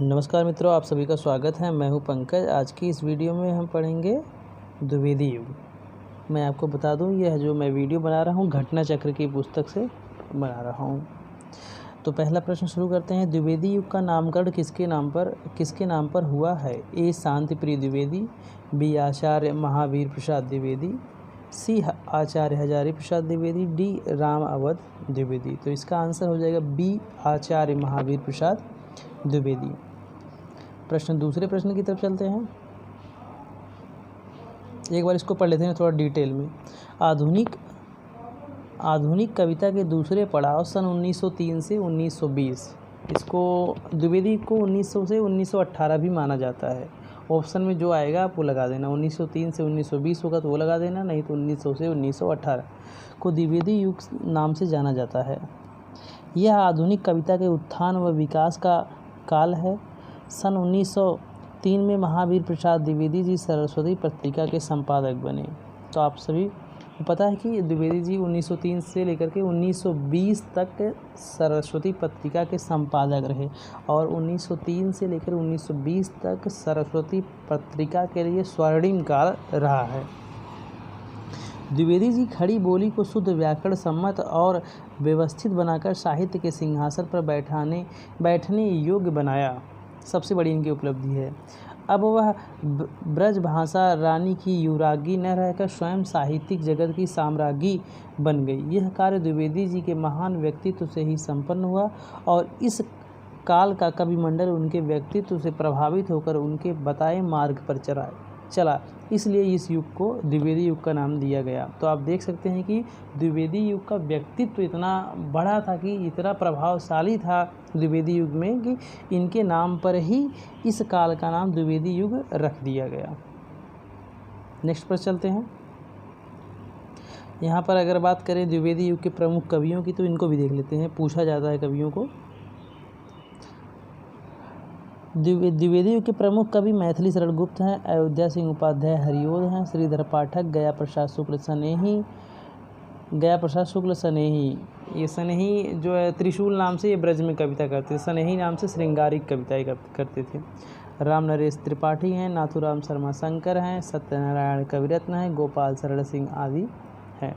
नमस्कार मित्रों, आप सभी का स्वागत है। मैं हूं पंकज। आज की इस वीडियो में हम पढ़ेंगे द्विवेदी युग। मैं आपको बता दूं, यह जो मैं वीडियो बना रहा हूं घटना चक्र की पुस्तक से बना रहा हूं। तो पहला प्रश्न शुरू करते हैं। द्विवेदी युग का नामकरण किसके नाम पर हुआ है? ए. शांतिप्रिय द्विवेदी, बी. आचार्य महावीर प्रसाद द्विवेदी, सी. आचार्य हजारी प्रसाद द्विवेदी, डी. राम अवध द्विवेदी। तो इसका आंसर हो जाएगा बी. आचार्य महावीर प्रसाद द्विवेदी। दूसरे प्रश्न की तरफ चलते हैं। एक बार इसको पढ़ लेते हैं थोड़ा डिटेल में। आधुनिक कविता के दूसरे पड़ाव सन 1903 से 1920। इसको द्विवेदी को 1900 से 1918 भी माना जाता है। ऑप्शन में जो आएगा आप वो लगा देना। 1903 से 1920 होगा तो वो लगा देना, नहीं तो 1900 से 1918 को द्विवेदी युग नाम से जाना जाता है। यह आधुनिक कविता के उत्थान व विकास का काल है। सन 1903 में महावीर प्रसाद द्विवेदी जी सरस्वती पत्रिका के संपादक बने। तो आप सभी को पता है कि द्विवेदी जी 1903 से लेकर के 1920 तक सरस्वती पत्रिका के संपादक रहे और 1903 से लेकर 1920 तक सरस्वती पत्रिका के लिए स्वर्णिम काल रहा है। द्विवेदी जी खड़ी बोली को शुद्ध व्याकरण सम्मत और व्यवस्थित बनाकर साहित्य के सिंहासन पर बैठने योग्य बनाया। सबसे बड़ी इनकी उपलब्धि है। अब वह ब्रज भाषा रानी की युवरागी न रहकर स्वयं साहित्यिक जगत की साम्राज्ञी बन गई। यह कार्य द्विवेदी जी के महान व्यक्तित्व से ही संपन्न हुआ और इस काल का कविमंडल उनके व्यक्तित्व से प्रभावित होकर उनके बताए मार्ग पर चला। इसलिए इस युग को द्विवेदी युग का नाम दिया गया। तो आप देख सकते हैं कि द्विवेदी युग का व्यक्तित्व इतना बड़ा था, कि इतना प्रभावशाली था द्विवेदी युग में, कि इनके नाम पर ही इस काल का नाम द्विवेदी युग रख दिया गया। नेक्स्ट पर चलते हैं। यहाँ पर अगर बात करें द्विवेदी युग के प्रमुख कवियों की, तो इनको भी देख लेते हैं। पूछा जाता है कवियों को। द्विवेदी युग के प्रमुख कवि मैथिली शरण गुप्त हैं, अयोध्या सिंह उपाध्याय हरिओद हैं, श्रीधर पाठक, गया प्रसाद शुक्ल सनेही। ये सनेही जो है त्रिशूल नाम से ये ब्रज में कविता करते थे। सनेही नाम से श्रृंगारिक कविताएं करते थे। राम नरेश त्रिपाठी हैं, नाथुराम शर्मा शंकर हैं, सत्यनारायण कविरत्न हैं, गोपाल शरण सिंह आदि हैं।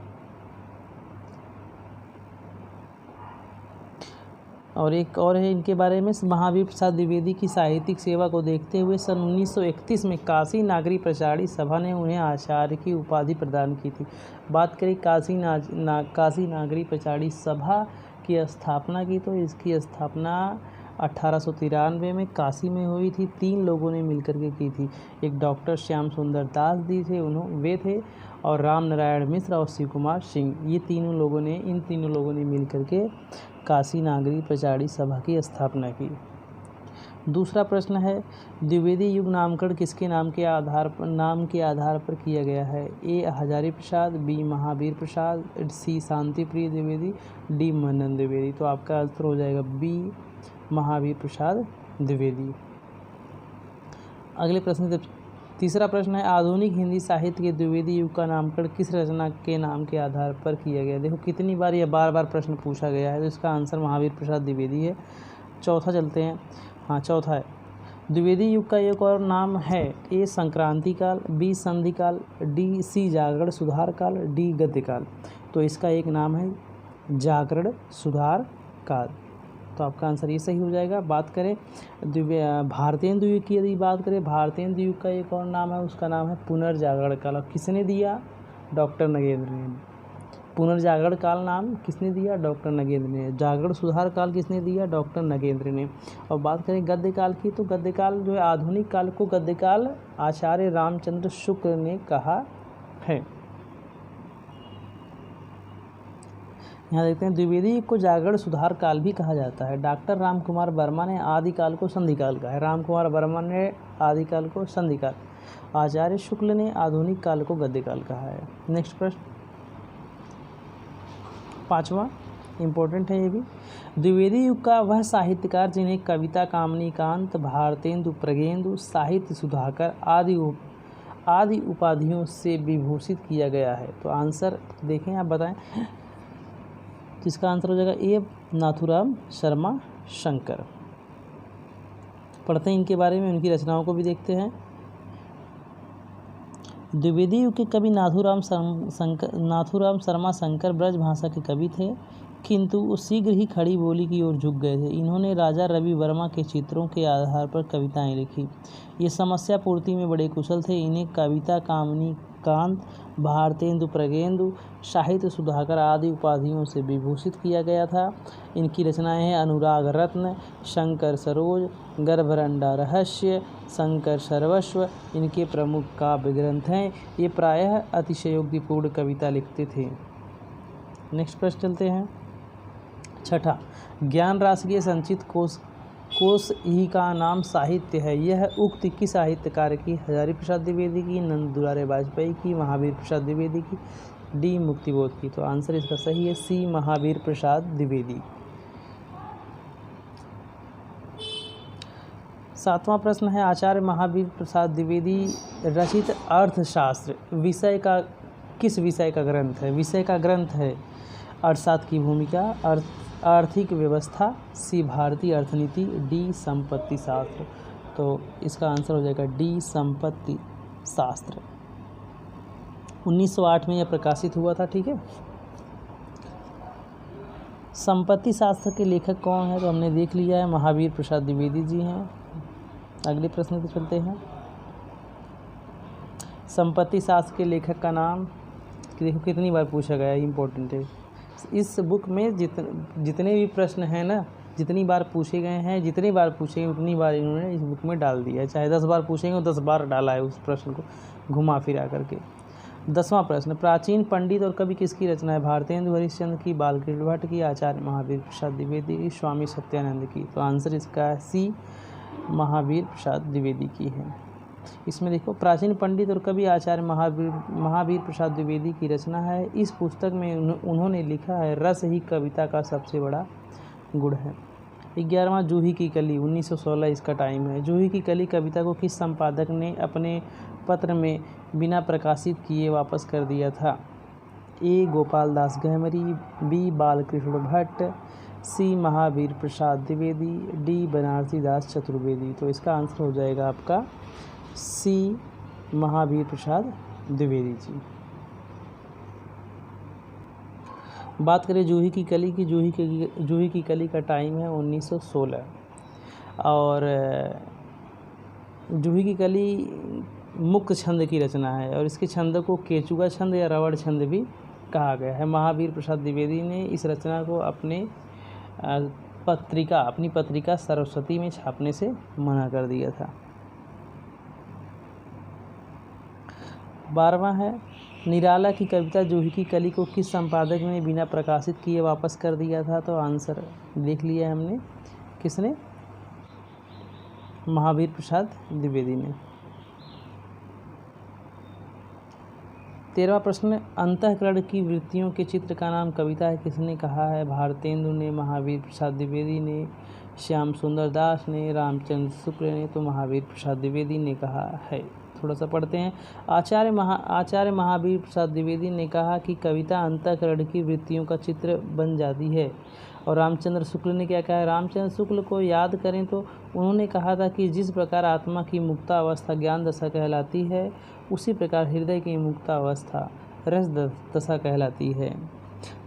और एक और है इनके बारे में। महावीर प्रसाद द्विवेदी की साहित्यिक सेवा को देखते हुए सन 1931 में काशी नागरी प्रचारी सभा ने उन्हें आचार्य की उपाधि प्रदान की थी। बात करें काशी नागरी प्रचारी सभा की स्थापना की, तो इसकी स्थापना 1893 में काशी में हुई थी। 3 लोगों ने मिलकर के की थी। एक डॉक्टर श्याम सुंदर दास जी थे, वे थे, और राम नारायण मिश्र और शिव कुमार सिंह। इन तीनों लोगों ने मिलकर के काशी नागरी प्रचारी सभा की स्थापना की। दूसरा प्रश्न है, द्विवेदी युग नामकरण किसके नाम के आधार पर किया गया है? ए. हजारी प्रसाद, बी. महावीर प्रसाद, सी. शांतिप्रिय द्विवेदी, डी. मनन द्विवेदी। तो आपका आंसर हो जाएगा बी. महावीर प्रसाद द्विवेदी। अगले प्रश्न तीसरा प्रश्न है, आधुनिक हिंदी साहित्य के द्विवेदी युग का नामकरण किस रचना के नाम के आधार पर किया गया? देखो कितनी बार या बार प्रश्न पूछा गया है, तो इसका आंसर महावीर प्रसाद द्विवेदी है। चौथा चलते हैं। चौथा है, द्विवेदी युग का एक और नाम है। ए. संक्रांति काल, बी. संधि काल, डी. सी. जागरण सुधार काल, डी. गद्य काल। तो इसका एक नाम है जागरण सुधार काल। तो आपका आंसर ये सही हो जाएगा। बात करें भारतेंदु युग की, यदि बात करें भारतेंदु युग का एक और नाम है, उसका नाम है पुनर्जागरण काल। और किसने दिया? डॉक्टर नगेंद्र ने। पुनर्जागरण काल नाम किसने दिया? डॉक्टर नगेंद्र ने। जागरण सुधार काल किसने दिया? डॉक्टर नगेंद्र ने। और बात करें गद्य काल की, तो गद्य काल जो है आधुनिक काल को गद्य काल आचार्य रामचंद्र शुक्ल ने कहा है। यहाँ देखते हैं, द्विवेदी युग को जागरण सुधार काल भी कहा जाता है। डॉक्टर राम कुमार वर्मा ने आदि काल को संधि काल कहा है। राम कुमार वर्मा ने आदि काल को संधि काल, आचार्य शुक्ल ने आधुनिक काल को गद्य काल कहा है। नेक्स्ट प्रश्न 5वां इम्पोर्टेंट है ये भी। द्विवेदी युग का वह साहित्यकार जिन्हें कविता कामनीकांत, भारतेंदु, प्रगेंदु, साहित्य सुधाकर आदि उपाधियों से विभूषित किया गया है। तो आंसर देखें, आप बताएं। जिसका आंसर हो जाएगा ए. नाथुराम शर्मा शंकर। पढ़ते हैं इनके बारे में, उनकी रचनाओं को भी देखते हैं। द्विवेदी युग के कवि नाथूराम शर्मा शंकर ब्रज भाषा के कवि थे, किंतु वो शीघ्र ही खड़ी बोली की ओर झुक गए थे। इन्होंने राजा रवि वर्मा के चित्रों के आधार पर कविताएं लिखी। ये समस्या पूर्ति में बड़े कुशल थे। इन्हें कविता कामिनी कांत, भारतेंदु प्रगेंदु, साहित्य सुधाकर आदि उपाधियों से विभूषित किया गया था। इनकी रचनाएं हैं अनुराग रत्न, शंकर सरोज, गर्भरंडा रहस्य, शंकर सर्वस्व इनके प्रमुख काव्य ग्रंथ हैं। ये प्रायः अतिशयोक्तिपूर्ण कविता लिखते थे। नेक्स्ट प्रश्न चलते हैं। छठा, ज्ञान राशि के संचित कोश ही का नाम साहित्य है। यह उक्ति किस साहित्यकार की? हजारी प्रसाद द्विवेदी की, नंद दुलारे वाजपेयी की, महावीर प्रसाद द्विवेदी की, डी मुक्तिबोध की। तो आंसर इसका सही है सी, महावीर प्रसाद द्विवेदी। सातवां प्रश्न है, आचार्य महावीर प्रसाद द्विवेदी रचित अर्थशास्त्र विषय का किस विषय का ग्रंथ है? विषय का ग्रंथ है अर्थशास्त्र की भूमिका, आर्थिक व्यवस्था, सी भारतीय अर्थनीति, डी संपत्ति शास्त्र। तो इसका आंसर हो जाएगा डी संपत्ति शास्त्र। 1908 में यह प्रकाशित हुआ था। ठीक है, संपत्ति शास्त्र के लेखक कौन है? तो हमने देख लिया है, महावीर प्रसाद द्विवेदी जी हैं। अगले प्रश्न पे चलते हैं। संपत्ति शास्त्र के लेखक का नाम देखो कितनी बार पूछा गया है, इम्पोर्टेंट है। इस बुक में जितने भी प्रश्न हैं ना, जितनी बार पूछे गए हैं, जितनी बार पूछेंगे उतनी बार इन्होंने इस बुक में डाल दिया है। चाहे 10 बार पूछेंगे 10 बार डाला है उस प्रश्न को घुमा फिरा करके। 10वां प्रश्न, प्राचीन पंडित और कवि किसकी रचना है? भारतेंदु हरिश्चंद्र की, बालकृष्ण भट्ट की, आचार्य महावीर प्रसाद द्विवेदी की, स्वामी सत्यानंद की। तो आंसर इसका सी, महावीर प्रसाद द्विवेदी की है। इसमें देखो, प्राचीन पंडित और कवि आचार्य महावीर प्रसाद द्विवेदी की रचना है। इस पुस्तक में उन्होंने लिखा है, रस ही कविता का सबसे बड़ा गुण है। 11वां, जूही की कली, 1916 इसका टाइम है। जूही की कली कविता को किस संपादक ने अपने पत्र में बिना प्रकाशित किए वापस कर दिया था? ए गोपाल दास गहमरी, बी बालकृष्ण भट्ट, सी महावीर प्रसाद द्विवेदी, डी बनारसी दास चतुर्वेदी। तो इसका आंसर हो जाएगा आपका सी, महावीर प्रसाद द्विवेदी जी। बात करें जूही की कली की, जूही की कली का टाइम है 1916 और जूही की कली मुक्त छंद की रचना है और इसके छंद को केचुआ छंद या रवड़ छंद भी कहा गया है। महावीर प्रसाद द्विवेदी ने इस रचना को अपनी पत्रिका सरस्वती में छापने से मना कर दिया था। 12वां है, निराला की कविता जूही की कली को किस संपादक ने बिना प्रकाशित किए वापस कर दिया था? तो आंसर देख लिया है हमने, किसने? महावीर प्रसाद द्विवेदी ने। 13वां प्रश्न, अंतःकरण की वृत्तियों के चित्र का नाम कविता है, किसने कहा है? भारतेंदु ने, महावीर प्रसाद द्विवेदी ने, श्याम सुंदर दास ने, रामचंद्र शुक्ल ने। तो महावीर प्रसाद द्विवेदी ने कहा है। थोड़ा सा पढ़ते हैं। आचार्य महावीर प्रसाद द्विवेदी ने कहा कि कविता अंतःकरण की वृत्तियों का चित्र बन जाती है। और रामचंद्र शुक्ल ने क्या कहा है? रामचंद्र शुक्ल को याद करें तो उन्होंने कहा था कि जिस प्रकार आत्मा की मुक्तावस्था ज्ञान दशा कहलाती है, उसी प्रकार हृदय की मुक्तावस्था रस दशा कहलाती है।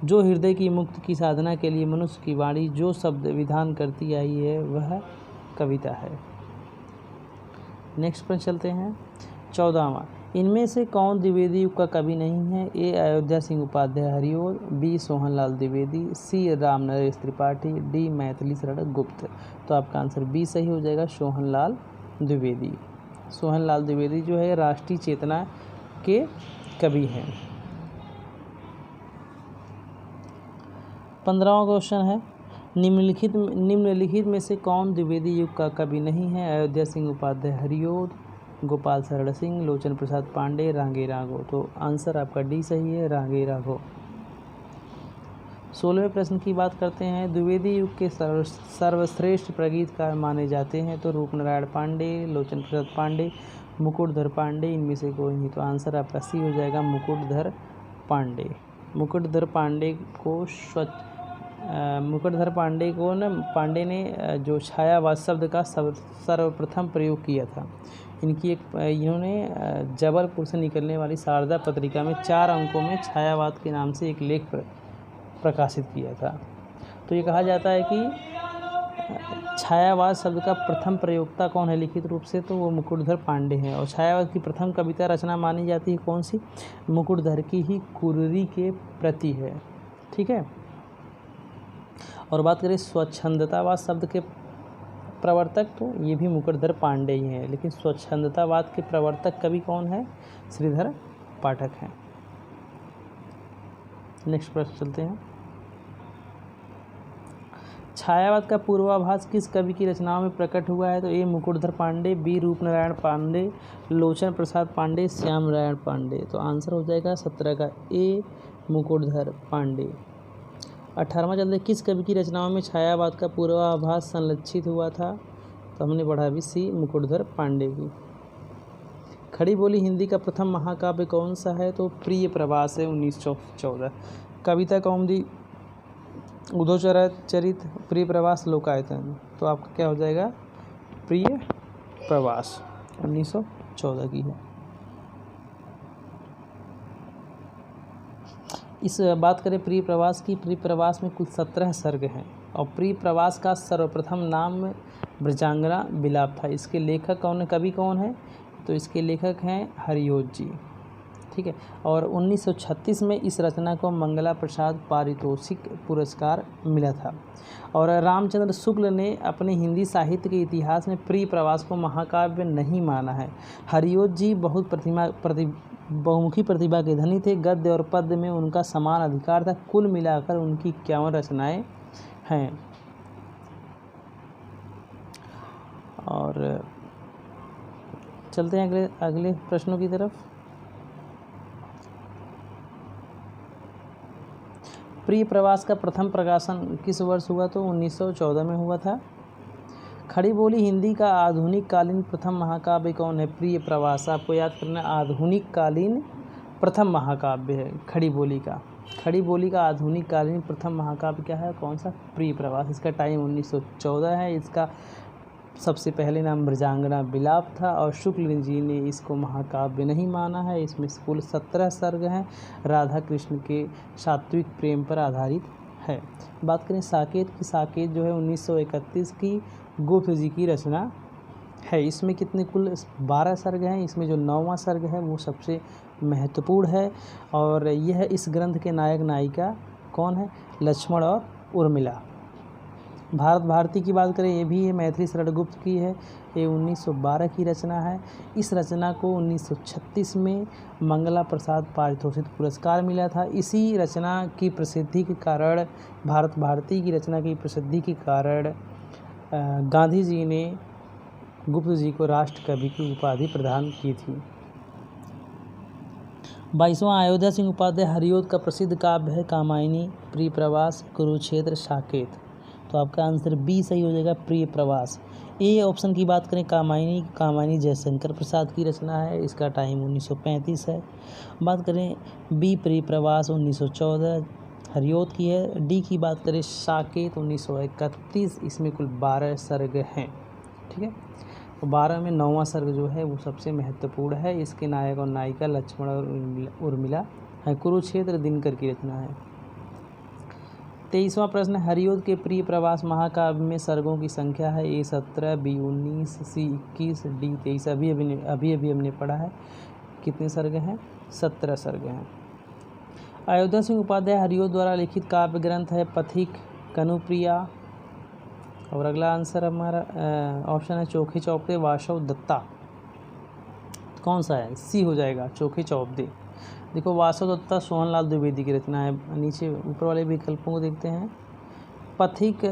जो हृदय की मुक्ति की साधना के लिए मनुष्य की वाणी जो शब्द विधान करती आई है, वह कविता है। नेक्स्ट प्रश्न चलते हैं। 14वां, इनमें से कौन द्विवेदी युग का कवि नहीं है? ए अयोध्या सिंह उपाध्याय हरिओल, बी सोहनलाल द्विवेदी, सी रामनरेश त्रिपाठी, डी मैथिली शरण गुप्त। तो आपका आंसर बी सही हो जाएगा, सोहनलाल द्विवेदी। सोहनलाल द्विवेदी जो है राष्ट्रीय चेतना के कवि हैं। 15वां क्वेश्चन है, निम्नलिखित में से कौन द्विवेदी युग का कवि नहीं है? अयोध्या सिंह उपाध्याय हरिओल, गोपाल शरण सिंह, लोचन प्रसाद पांडे, रांगे राघव। तो आंसर आपका डी सही है, रांगे राघव। 16वें प्रश्न की बात करते हैं। द्विवेदी युग के सर्वश्रेष्ठ प्रगीतकार माने जाते हैं तो रूपनारायण पांडे, लोचन प्रसाद पांडे, मुकुटधर पांडे, इनमें से कोई नहीं। तो आंसर आपका सी हो जाएगा, मुकुटधर पांडे। मुकुटधर पांडे को मुकुटधर पांडे ने जो छायावाद शब्द का सर्वप्रथम प्रयोग किया था। इन्होंने जबलपुर से निकलने वाली शारदा पत्रिका में 4 अंकों में छायावाद के नाम से एक लेख प्रकाशित किया था। तो ये कहा जाता है कि छायावाद शब्द का प्रथम प्रयोक्ता कौन है लिखित रूप से, तो वो मुकुटधर पांडे हैं। और छायावाद की प्रथम कविता रचना मानी जाती है कौन सी, मुकुटधर की ही कुर्री के प्रति है। ठीक है। और बात करें स्वच्छंदतावाद शब्द के प्रवर्तक, तो ये भी मुकुटधर पांडे ही हैं। लेकिन स्वच्छंदतावाद के प्रवर्तक कवि कौन है, श्रीधर पाठक हैं। नेक्स्ट प्रश्न चलते हैं। छायावाद का पूर्वाभास किस कवि की रचनाओं में प्रकट हुआ है, तो ए मुकुटधर पांडे, बी रूपनारायण पांडे, लोचन प्रसाद पांडे, श्याम नारायण पांडे। तो आंसर हो जाएगा 17 का ए मुकुटधर पांडे। 18वां चलते किस कवि की रचनाओं में छायावाद का पूर्वाभास संलक्षित हुआ था, तो हमने पढ़ा भी सी मुकुटधर पांडे की। खड़ी बोली हिंदी का प्रथम महाकाव्य कौन सा है, तो प्रिय प्रवास है 1914। कविता कौमुदी, उद्धवचरित, प्रिय प्रवास, लोकायतन। तो आपका क्या हो जाएगा, प्रिय प्रवास 1914 की है। इस बात करें प्रिय प्रवास की, प्रिय प्रवास में कुल 17 सर्ग हैं। और प्रिय प्रवास का सर्वप्रथम नाम ब्रजांगना विलाप था। इसके लेखक कौन है, कवि कौन है, तो इसके लेखक हैं हरियोत जी। ठीक है। और 1936 में इस रचना को मंगला प्रसाद पारितोषिक पुरस्कार मिला था। और रामचंद्र शुक्ल ने अपने हिंदी साहित्य के इतिहास में प्रिय प्रवास को महाकाव्य नहीं माना है। हरियोत जी बहुमुखी प्रतिभा के धनी थे। गद्य और पद्य में उनका समान अधिकार था। कुल मिलाकर उनकी 51 रचनाएं हैं। और चलते हैं अगले प्रश्नों की तरफ। प्रिय प्रवास का प्रथम प्रकाशन किस वर्ष हुआ, तो 1914 में हुआ था। खड़ी बोली हिंदी का आधुनिक कालीन प्रथम महाकाव्य कौन है, प्रिय प्रवास। आपको याद करना, आधुनिक कालीन प्रथम महाकाव्य है खड़ी बोली का। खड़ी बोली का आधुनिक कालीन प्रथम महाकाव्य क्या है, कौन सा, प्रिय प्रवास। इसका टाइम 1914 है। इसका सबसे पहले नाम ब्रजांगना विलाप था। और शुक्ल जी ने इसको महाकाव्य नहीं माना है। इसमें कुल 17 सर्ग हैं। राधा कृष्ण के सात्विक प्रेम पर आधारित है। बात करें साकेत की, साकेत जो है 1931 की गुप्त जी की रचना है। इसमें कितने कुल 12 सर्ग हैं। इसमें जो 9वां सर्ग है वो सबसे महत्वपूर्ण है। और यह इस ग्रंथ के नायक नायिका कौन है, लक्ष्मण और उर्मिला। भारत भारती की बात करें, ये भी है मैथिली शरण गुप्त की है। ये 1912 की रचना है। इस रचना को 1936 में मंगला प्रसाद पारितोषिक पुरस्कार मिला था। इसी रचना की प्रसिद्धि के कारण, भारत भारती की रचना की प्रसिद्धि के कारण गांधी जी ने गुप्त जी को राष्ट्र कवि की उपाधि प्रदान की थी। 22वां अयोध्या सिंह उपाध्याय हरियोत का प्रसिद्ध काव्य है कामायनी, प्रिय प्रवास, कुरुक्षेत्र, साकेत। तो आपका आंसर बी सही हो जाएगा, प्रिय प्रवास। ए ऑप्शन की बात करें, कामायनी जयशंकर प्रसाद की रचना है। इसका टाइम 1935 है। बात करें बी प्रिय प्रवास 1914 हरियोत की है। डी की बात करें साकेत 1931। इसमें कुल 12 सर्ग हैं। ठीक है। तो 12 में 9वां सर्ग जो है वो सबसे महत्वपूर्ण है। इसके नायक और नायिका लक्ष्मण और उर्मिला है। कुरुक्षेत्र दिनकर की रचना है। 23वां प्रश्न, हरियोत के प्रिय प्रवास महाकाव्य में सर्गों की संख्या है। ए 17, बी 19, सी 21, डी 23। अभी हमने पढ़ा है। कितने सर्ग हैं, 17 सर्ग हैं। अयोध्या सिंह उपाध्याय हरियोत द्वारा लिखित काव्य ग्रंथ है पथिक, कनुप्रिया। और अगला आंसर हमारा ऑप्शन है चोखे चौपदे, वासव दत्ता। कौन सा है, सी हो जाएगा, चोखे चौपदे। देखो वासव दत्ता सोहनलाल द्विवेदी की रचना है। नीचे ऊपर वाले विकल्पों को देखते हैं। पथिक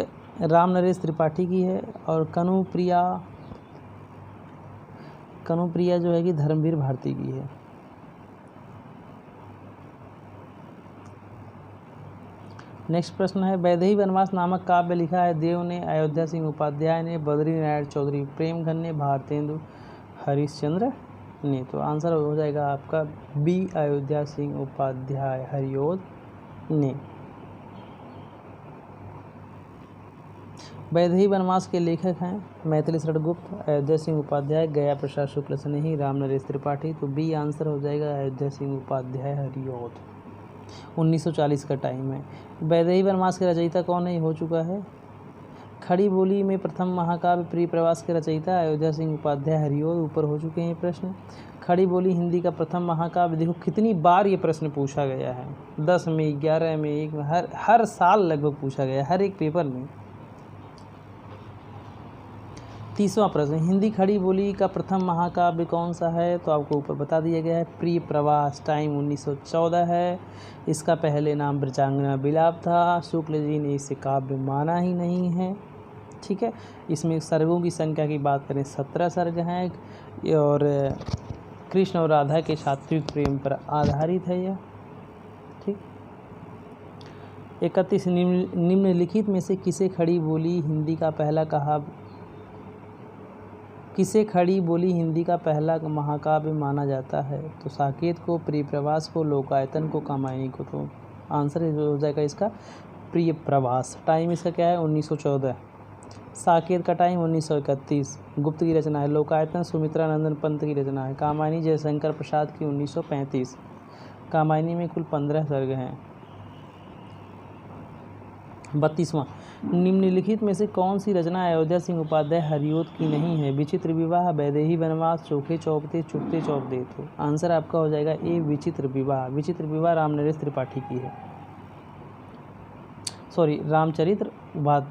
राम नरेश त्रिपाठी की है। और कनुप्रिया जो है कि धर्मवीर भारती की है। नेक्स्ट प्रश्न है, वैदेही वनवास नामक काव्य लिखा है देव ने, अयोध्या सिंह उपाध्याय ने, बद्री नारायण चौधरी प्रेमघन ने, भारतेंदु हरिश्चंद्र ने। तो आंसर हो जाएगा आपका बी, अयोध्या सिंह उपाध्याय हरियोत ने। वैदेही वनवास के लेखक हैं मैथिली शरण गुप्त, अयोध्या सिंह उपाध्याय, गया प्रसाद शुक्ल स्नेही, राम नरेश त्रिपाठी। तो बी आंसर हो जाएगा अयोध्या सिंह उपाध्याय हरिऔध। 1940 का टाइम है। वैदेही वनवास के रचयिता कौन है, हो चुका है। खड़ी बोली में प्रथम महाकाव्य प्रिय प्रवास के रचयिता अयोध्या सिंह उपाध्याय हरिऔध, ऊपर हो चुके हैं प्रश्न। खड़ी बोली हिंदी का प्रथम महाकाव्य, देखो कितनी बार ये प्रश्न पूछा गया है, 10 में, 11 में, 1 में, हर साल लगभग पूछा गया, हर एक पेपर में। 30वां प्रश्न, हिंदी खड़ी बोली का प्रथम महाकाव्य कौन सा है, तो आपको ऊपर बता दिया गया है प्रिय प्रवास, टाइम 1914 है। इसका पहले नाम ब्रजांगना विलाप था, शुक्ल जी ने इसे काव्य माना ही नहीं है। ठीक है, इसमें सर्गों की संख्या की बात करें 17 सर्ग हैं और कृष्ण और राधा के सात्विक प्रेम पर आधारित है यह। ठीक। 31 निम्नलिखित में से किसे खड़ी बोली हिंदी का महाकाव्य माना जाता है, तो साकेत को, प्रिय प्रवास को, लोकायतन को, कामायनी को। तो आंसर हो जाएगा इसका प्रिय प्रवास। टाइम इसका क्या है, 1914। साकेत का टाइम 1931। गुप्त की रचना है। लोकायतन सुमित्रा नंदन पंत की रचना है। कामायनी जयशंकर प्रसाद की 1935। कामायनी में कुल 15 सर्ग हैं। 32वां, निम्नलिखित में से कौन सी रचना अयोध्या सिंह उपाध्याय हरिऔध की नहीं है, विचित्र विवाह, वैदेही वनवास, चोखे चौपते, चुपते चौपते। तो आंसर आपका हो जाएगा ए विचित्र विवाह। विचित्र विवाह राम नरेश त्रिपाठी की है, सॉरी रामचरित्र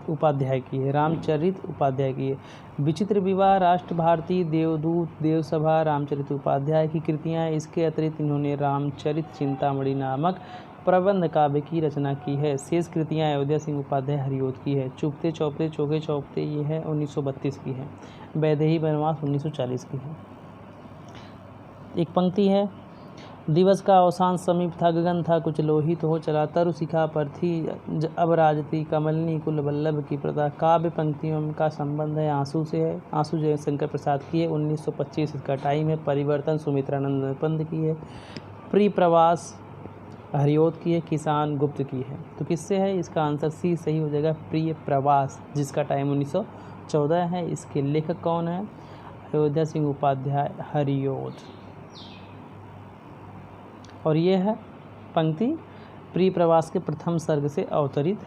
उपाध्याय की है, रामचरित्र उपाध्याय की है। विचित्र विवाह राष्ट्र भारती, देवदूत, देवसभा, रामचरित्र उपाध्याय की कृतियाँ। इसके अतिरिक्त इन्होंने रामचरित चिंतामणि नामक प्रबंध काव्य की रचना की है। शेष कृतियाँ अयोध्या सिंह उपाध्याय हरिऔध की है। चुपते चौपते, चोखे चौपते ये है 1932 की है। वैदेही वनवास 1940 की है। एक पंक्ति है, दिवस का अवसान समीप था, गगन था कुछ लोहित हो चला, तरु शिखा पर थी अब राजती, कमलनी कुल वल्लभ की प्रदा। काव्य पंक्तियों का संबंध है आंसू से है। आंसू जयशंकर प्रसाद की है, 1925 इसका टाइम है। परिवर्तन सुमित्रानंद पंत की है। प्रिय प्रवास हरिऔध की है। किसान गुप्त की है। तो किससे है, इसका आंसर सी सही हो जाएगा, प्रिय प्रवास, जिसका टाइम 1914 है। इसके लेखक कौन है, अयोध्या सिंह उपाध्याय हरिऔध। और ये है पंक्ति प्रिय प्रवास के प्रथम सर्ग से अवतरित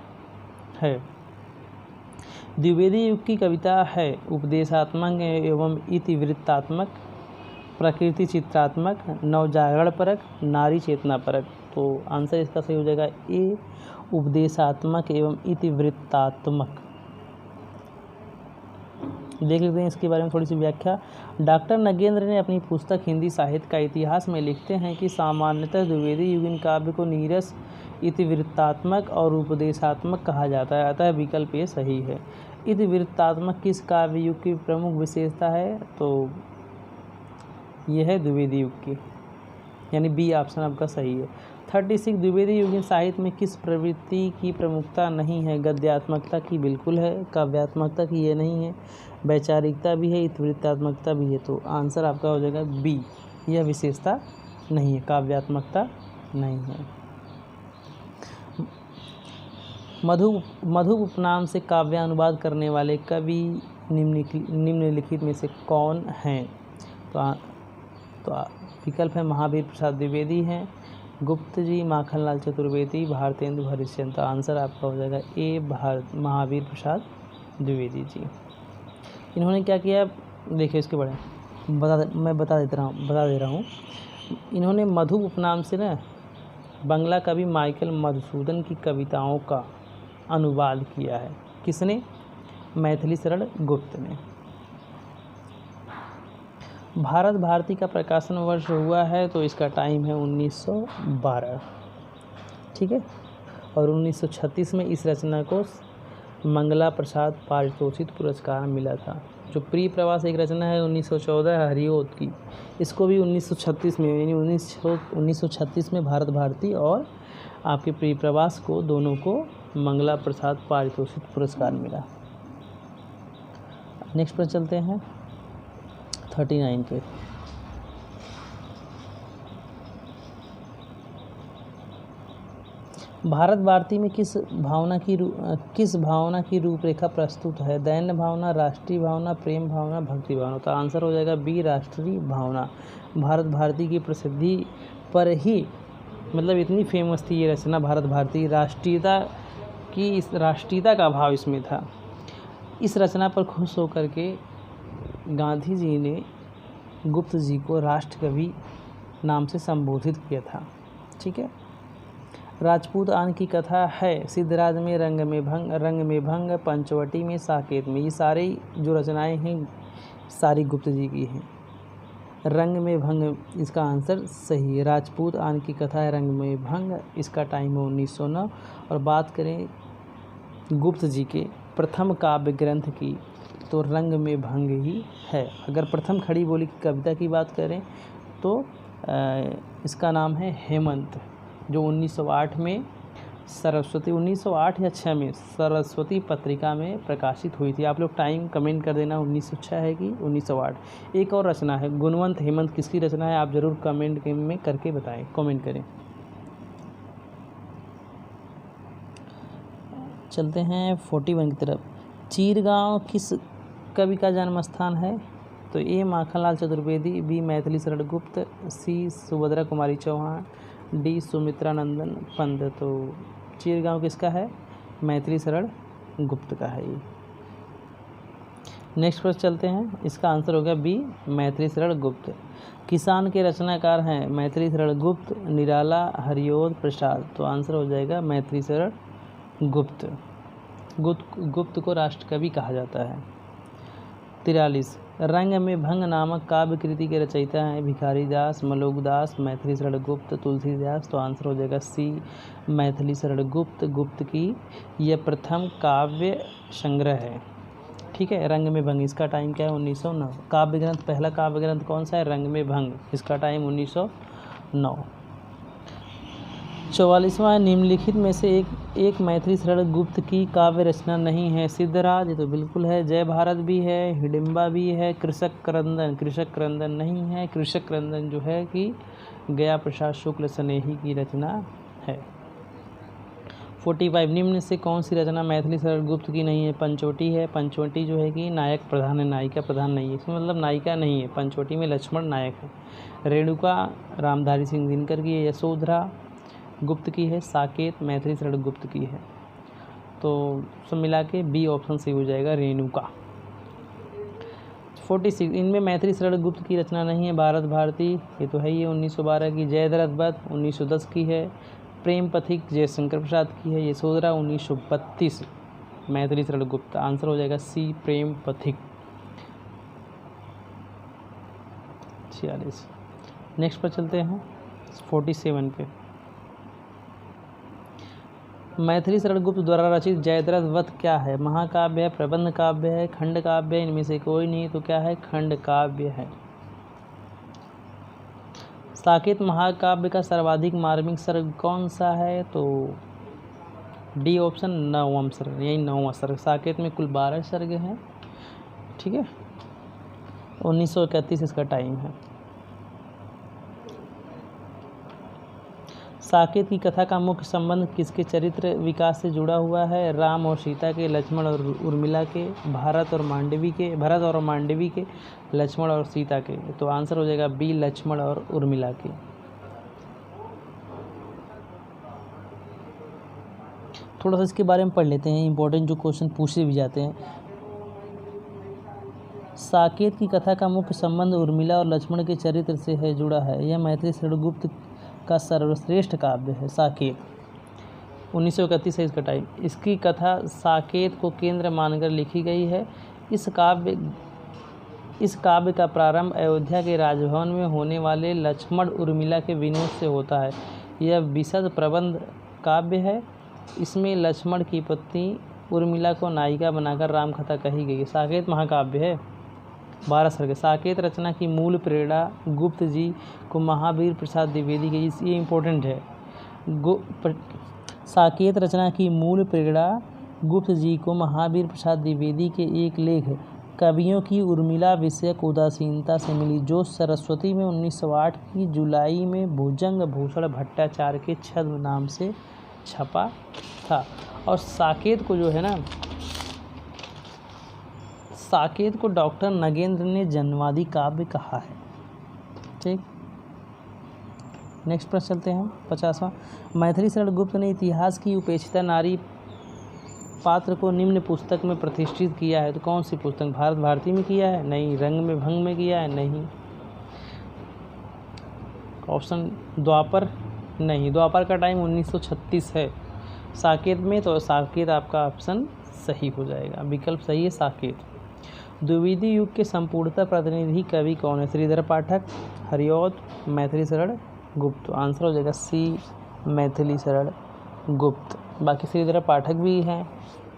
है। द्विवेदी युग की कविता है, उपदेशात्मक एवं इतिवृत्तात्मक, प्रकृति चित्रात्मक, नवजागरण परक, नारी चेतना परक। तो आंसर इसका सही हो जाएगा ए उपदेशात्मक एवं इतिवृत्तात्मक। देख लेते हैं इसके बारे में थोड़ी सी व्याख्या। डॉक्टर नगेंद्र ने अपनी पुस्तक हिंदी साहित्य का इतिहास में लिखते हैं कि सामान्यतः द्विवेदी युगीन काव्य को नीरस, इतिवृत्तात्मक और उपदेशात्मक कहा जाता है, अतः विकल्प ये सही है। इतिवृत्तात्मक किस काव्य युग की प्रमुख विशेषता है, तो यह है द्विवेदी युग की, यानी बी ऑप्शन आपका सही है। 36 द्विवेदी युगीन साहित्य में किस प्रवृत्ति की प्रमुखता नहीं है, गद्यात्मकता की बिल्कुल है, काव्यात्मकता की ये नहीं है, वैचारिकता भी है, इतिवृत्तात्मकता भी है। तो आंसर आपका हो जाएगा बी, यह विशेषता नहीं है, काव्यात्मकता नहीं है। मधु उपनाम से काव्यानुवाद करने वाले कवि निम्नलिखित में से कौन हैं, तो विकल्प है महावीर प्रसाद द्विवेदी हैं, गुप्त जी, माखनलाल चतुर्वेदी, भारतेंदु हरिश्चंद्र। आंसर आपका हो जाएगा ए महावीर प्रसाद द्विवेदी जी। इन्होंने क्या किया, देखिए इसके बारे में मैं बता दे रहा हूँ। इन्होंने मधु उपनाम से ना बंगला कवि माइकल मधुसूदन की कविताओं का अनुवाद किया है। किसने, मैथिली शरण गुप्त ने। भारत भारती का प्रकाशन वर्ष हुआ है, तो इसका टाइम है 1912, ठीक है। और 1936 में इस रचना को मंगला प्रसाद पारितोषिक पुरस्कार मिला था। जो प्रिय प्रवास एक रचना है 1914 हरिऔध की, इसको भी 1936 में, यानी 1936 में भारत भारती और आपके प्रिय प्रवास को, दोनों को मंगला प्रसाद पारितोषिक पुरस्कार मिला। नेक्स्ट पर चलते हैं 39 पे। भारत भारती में किस भावना की रूपरेखा प्रस्तुत है? दैन्य भावना, राष्ट्रीय भावना, प्रेम भावना, भक्ति भावना। तो आंसर हो जाएगा बी, राष्ट्रीय भावना। भारत भारती की प्रसिद्धि पर ही, मतलब इतनी फेमस थी ये रचना भारत भारती, राष्ट्रीयता का भाव इसमें था। इस रचना पर खुश होकर के गांधी जी ने गुप्त जी को राष्ट्रकवि नाम से संबोधित किया था। ठीक है। राजपूत आन की कथा है सिद्धराज में, रंग में भंग, पंचवटी में, साकेत में। ये सारे जो रचनाएं हैं सारी गुप्त जी की हैं। रंग में भंग इसका आंसर सही है। राजपूत आन की कथा है रंग में भंग, इसका टाइम है 1909। और बात करें गुप्त जी के प्रथम काव्य ग्रंथ की तो रंग में भंग ही है। अगर प्रथम खड़ी बोली की कविता की बात करें तो इसका नाम है हेमंत, जो 1908 में 1908 या 6 में सरस्वती पत्रिका में प्रकाशित हुई थी। आप लोग टाइम कमेंट कर देना 1906 है कि 1908। एक और रचना है गुणवंत हेमंत, किसकी रचना है आप ज़रूर कमेंट में करके बताएं, कमेंट करें। चलते हैं 41 की तरफ। चीरगांव किस कवि का जन्म स्थान है? तो ए माखनलाल चतुर्वेदी, बी मैथिली शरण गुप्त, सी सुभद्रा कुमारी चौहान, डी सुमित्रा नंदन पंत। तो चीरगांव किसका है? मैथिली शरण गुप्त का है ये। नेक्स्ट पर चलते हैं, इसका आंसर हो गया बी, मैथिली शरण गुप्त। किसान के रचनाकार हैं मैथिली शरण गुप्त, निराला, हरिओद, प्रसाद। तो आंसर हो जाएगा मैथिली शरण गुप्त। गुप्त को राष्ट्रकवि कहा जाता है। 43 रंग में भंग नामक काव्य कृति के रचयिता हैं भिखारी दास, मलोक दास, मैथिली शरण गुप्त, तुलसीदास। तो आंसर हो जाएगा सी, मैथिली शरण गुप्त। गुप्त की यह प्रथम काव्य संग्रह है। ठीक है। रंग में भंग, इसका टाइम क्या है? 1909। काव्य ग्रंथ, पहला काव्य ग्रंथ कौन सा है? रंग में भंग, इसका टाइम 1909। 44वां निम्नलिखित में से एक मैथिली शरण गुप्त की काव्य रचना नहीं है। सिद्धराज, ये तो बिल्कुल है। जय भारत भी है, हिडिंबा भी है, कृषक क्रंदन नहीं है। कृषक क्रंदन जो है कि गया प्रसाद शुक्ल स्नेही की रचना है। 45 निम्न से कौन सी रचना मैथिली शरण गुप्त की नहीं है? पंचवटी है। पंचवटी जो है कि नायक प्रधान है, नायिका प्रधान नहीं है। इसमें मतलब नायिका नहीं है। पंचवटी में लक्ष्मण नायक है। रेणुका रामधारी सिंह दिनकर की है। यशोधरा गुप्त की है। साकेत मैथिली शरण गुप्त की है। तो सब मिला के बी ऑप्शन सही हो जाएगा, रेणुका। 46 इनमें मैथिली शरण गुप्त की रचना नहीं है। भारत भारती, ये तो है ही, 1912 की। जयद्रथ वध 1910 की है। प्रेम पथिक जयशंकर प्रसाद की है। यशोधरा 1932। मैथिली शरण गुप्त, आंसर हो जाएगा सी, प्रेम पथिक। 46 नेक्स्ट पर चलते हैं 47 पे। मैथिली शरण गुप्त द्वारा रचित जयद्रथ वध क्या है? महाकाव्य है, प्रबंध काव्य है, खंड काव्य है, इनमें से कोई नहीं। तो क्या है? खंड काव्य है। साकेत महाकाव्य का सर्वाधिक मार्मिक सर्ग कौन सा है? तो डी ऑप्शन, 9वां सर्ग, यही 9वां सर्ग। साकेत में कुल 12 सर्ग हैं। ठीक है। 1931 इसका टाइम है। साकेत की कथा का मुख्य संबंध किसके चरित्र विकास से जुड़ा हुआ है? राम और सीता के, लक्ष्मण और उर्मिला के, भरत और मांडवी के, लक्ष्मण और सीता के। तो आंसर हो जाएगा बी, लक्ष्मण और उर्मिला के। थोड़ा सा इसके बारे में पढ़ लेते हैं, इंपॉर्टेंट जो क्वेश्चन पूछे भी जाते हैं। साकेत की कथा का मुख्य संबंध उर्मिला और लक्ष्मण के चरित्र से है, जुड़ा है। यह मैथिली शरण गुप्त का सर्वश्रेष्ठ काव्य है। साकेत 1931 है इसका टाइम। इसकी कथा साकेत को केंद्र मानकर लिखी गई है। इस काव्य का प्रारंभ अयोध्या के राजभवन में होने वाले लक्ष्मण उर्मिला के विनोद से होता है। यह विशद प्रबंध काव्य है। इसमें लक्ष्मण की पत्नी उर्मिला को नायिका बनाकर रामकथा कही गई है। साकेत महाकाव्य है, 12 सर्ग। साकेत रचना की मूल प्रेरणा गुप्त जी को महावीर प्रसाद द्विवेदी के, ये इम्पोर्टेंट है। साकेत रचना की मूल प्रेरणा गुप्त जी को महावीर प्रसाद द्विवेदी के एक लेख कवियों की उर्मिला विषयक उदासीनता से मिली, जो सरस्वती में 1908 की जुलाई में भुजंग भूषण भट्टाचार्य के छद्म नाम से छपा था। और साकेत को जो है ना, साकेत को डॉक्टर नगेंद्र ने जन्मवादी काव्य कहा है। ठीक, नेक्स्ट प्रश्न चलते हैं 50वां। मैथिली शरण गुप्त ने इतिहास की उपेक्षिता नारी पात्र को निम्न पुस्तक में प्रतिष्ठित किया है। तो कौन सी पुस्तक? भारत भारती में किया है? नहीं। रंग में भंग में किया है? नहीं। ऑप्शन द्वापर? नहीं, द्वापर का टाइम 1936 है। साकेत में? तो साकेत आपका ऑप्शन सही हो जाएगा, विकल्प सही है साकेत। द्विवेदी युग के संपूर्णतः प्रतिनिधि कवि कौन है? श्रीधर पाठक, हरिऔध, मैथिली शरण गुप्त। आंसर हो जाएगा सी, मैथिली शरण गुप्त। बाकी श्रीधर पाठक भी हैं,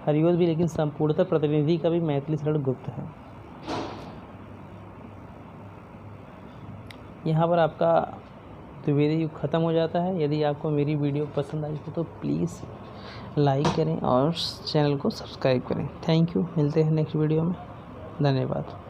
हरिऔध भी, लेकिन संपूर्णतः प्रतिनिधि कवि मैथिली शरण गुप्त है। यहाँ पर आपका द्विवेदी युग खत्म हो जाता है। यदि आपको मेरी वीडियो पसंद आई हो तो प्लीज़ लाइक करें और चैनल को सब्सक्राइब करें। Thank you. मिलते हैं नेक्स्ट वीडियो में। धन्यवाद।